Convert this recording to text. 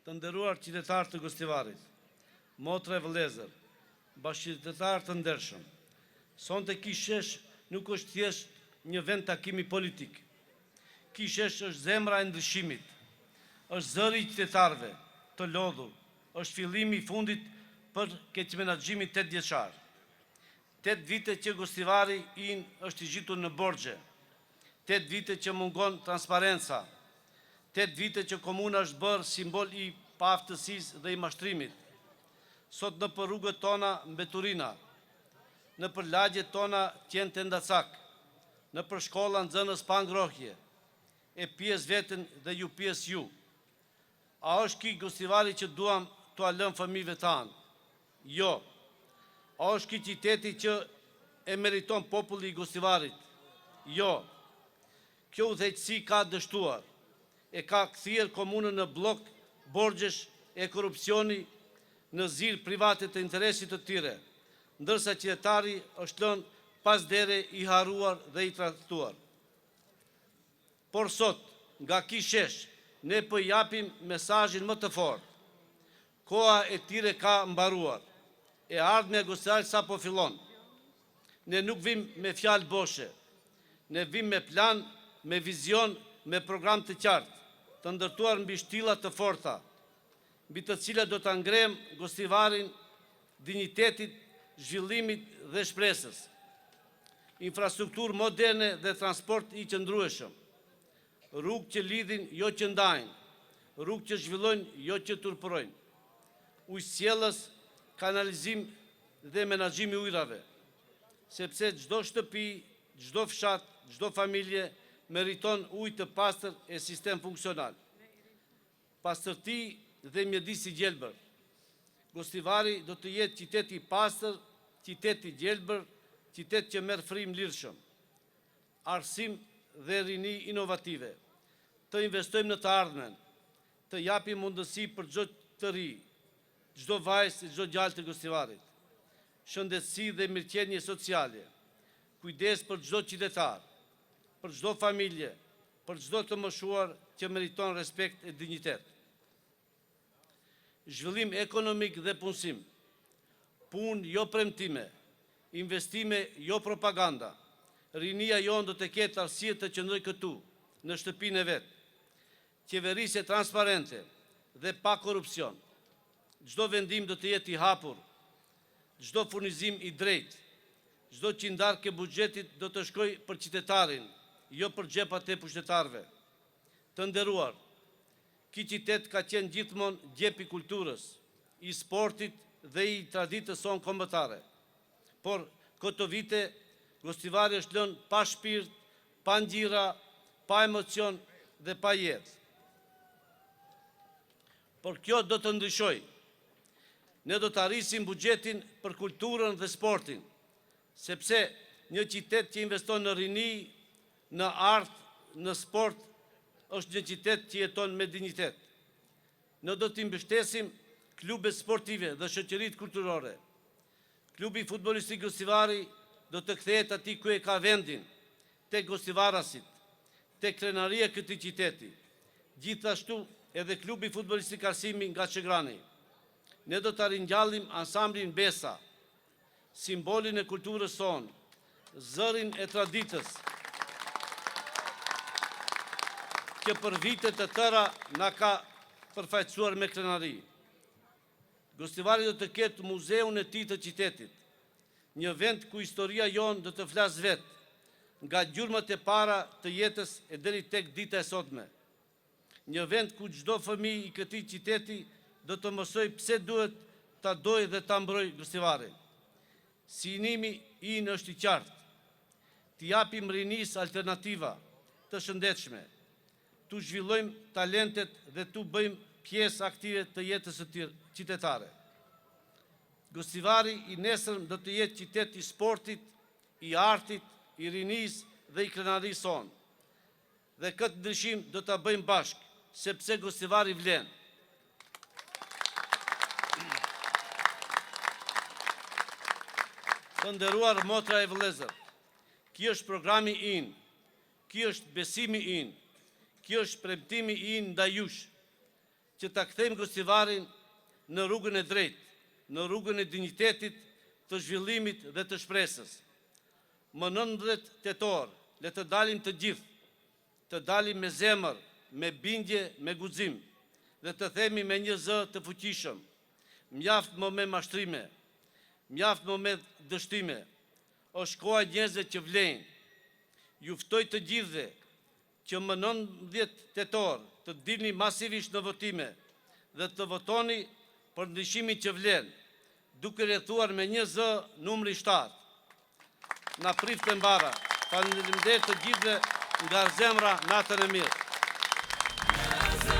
Të nderuar qytetarë të Gostivarit, motra e vëllezër, bashkëqytetarë të ndershëm, sonte Kishesh nuk është thjesht një vend takimi politik. Kishesh është zemra e ndryshimit, është zëri i qytetarëve të lodhur, është fillimi i fundit për keqmenaxhimin 8 vjeçar. 8 vite që Gostivari është i zhitur në borxhe, 8 vite që mungon transparenca, 8 vite që komuna është bërë simbol i paaftësisë dhe i mashtrimit. Sot në për rrugët tona mbeturina, në për lagjet tona qenë të ndacak, në për shkolla nxënës pa ngrohje, e pjesë vetën dhe ju pjesë ju. A është ky Gostivari që duam t'u lëm fëmijëve tanë? Jo. A është ky qyteti që e meriton populli i Gostivarit? Jo. Kjo udhëheqësi ka dështuar, e ka kthyer komunën në blok borxhesh e korrupsioni në zirë private të interesit të tyre, ndërsa qytetari është lënë pas dere i harruar dhe i trashëtuar. Por sot, nga Kishesh, ne po japim mesazhin më të fortë. Koha e tyre ka mbaruar, e ardhmja e Gostivarit sapo fillon. Ne nuk vim me fjalë boshe, ne vim me plan, me vizion, me program të qartë, të ndërtuar mbi shtilla të forta, mbi të cilat do ta ngrejmë Gostivarin dinjitetit, zhvillimit dhe shpresës. Infrastrukturë moderne dhe transport i qëndrueshëm, rrugë që lidhin jo që ndajnë, rrugë që zhvillojnë jo që turpërojnë, ujësjellës, kanalizim dhe menaxhim i ujrave, sepse çdo shtëpi, çdo fshat, çdo familje meriton ujë të pastër e sistem funksional. Pastërti dhe mjedis i gjelbër. Gostivari do të jetë qytet i pastër, qytet i gjelbër, qytet që merr frym lirshëm, arsim dhe rini inovative. Të investojmë në të ardhmen, të japim mundësi për çdo të ri, çdo vajzë, çdo djalë të Gostivarit, shëndetësi dhe mirëqenie sociale, kujdes për çdo qytetar, për çdo familje, për çdo të moshuar që meriton respekt e dinjitet. Zhvillim ekonomik dhe punësim, punë jo premtime, investime jo propaganda. Rinia jonë do të ketë arsye të qëndrojë këtu, në shtëpinë e vet. Qeverisje transparente dhe pa korrupsion. Çdo vendim do të jetë i hapur, çdo furnizim i drejtë, çdo qindarkë e buxhetit do të shkojë për qytetarin, jo për xhepat e pushtetarëve. Të nderuar, ky qytet ka qenë gjithmonë gjep i kulturës, i sportit dhe i traditës sonë kombëtare. Por këto vite Gostivari është lënë pa shpirt, pa ngjyra, pa emocion dhe pa jetë. Por kjo do të ndryshojë. Ne do të arrisim buxhetin për kulturën dhe sportin, sepse një qytet që investon në rini, në art, në sport, është një qytet që jeton me dinjitet. Ne do të mbështesim klubet sportive dhe shoqëritë kulturore. Klubi futbollistik Gostivari do të kthehet aty ku e ka vendin, tek gostivarasit, tek krenaria e këtij qyteti. Gjithashtu edhe klubi futbollistik Arsimi nga Çegrani. Ne do të ringjallim ansamblin Besa, simbolin e kulturës sonë, zërin e traditës, që për vite të tëra na ka përfaqësuar me krenari. Gostivari do të ketë muzeun e tij të qytetit, një vend ku historia jonë do të flasë vetë, nga gjurmët e para të jetës e deri tek dita e sotme. Një vend ku çdo fëmijë i këtij qyteti do të mësoj pse duhet ta dojë dhe ta mbrojë Gostivarin. Sinimi inë është i qartë, të japim rinis alternativa të shëndetshme, të zhvillojmë talentet dhe të bëjmë pjesë aktive të jetës së qytetare. Gostivari i nesërm do të jetë qytet i sportit, i artit, i rinis dhe i krenarisë sonë. Dhe këtë ndryshim do ta bëjmë bashkë, sepse Gostivari vlen. Të nderuar motra e vëllezër, ky është programi in, ky është besimi in, ky është premtimi in ndaj jush. që ta kthejmë Gostivarin në rrugën e drejtë, në rrugën e dinjitetit, të zhvillimit dhe të shpresës. Më 19 tetor, le të dalim të gjithë, të dalim me zemër, me bindje, me guxim, dhe të themi me një zë të fuqishëm: mjaft më me mashtrime, mjaft më me dështime, është koha e njerëzve që vlejnë. Ju ftoj të gjithëve që më 19 tetor të dilni masivisht në votime dhe të votoni për ndryshimin që vlen, duke rrethuar me një zë numri 7. Na prift e mbara. Faleminderit të gjithëve nga zemra, natën e mirë.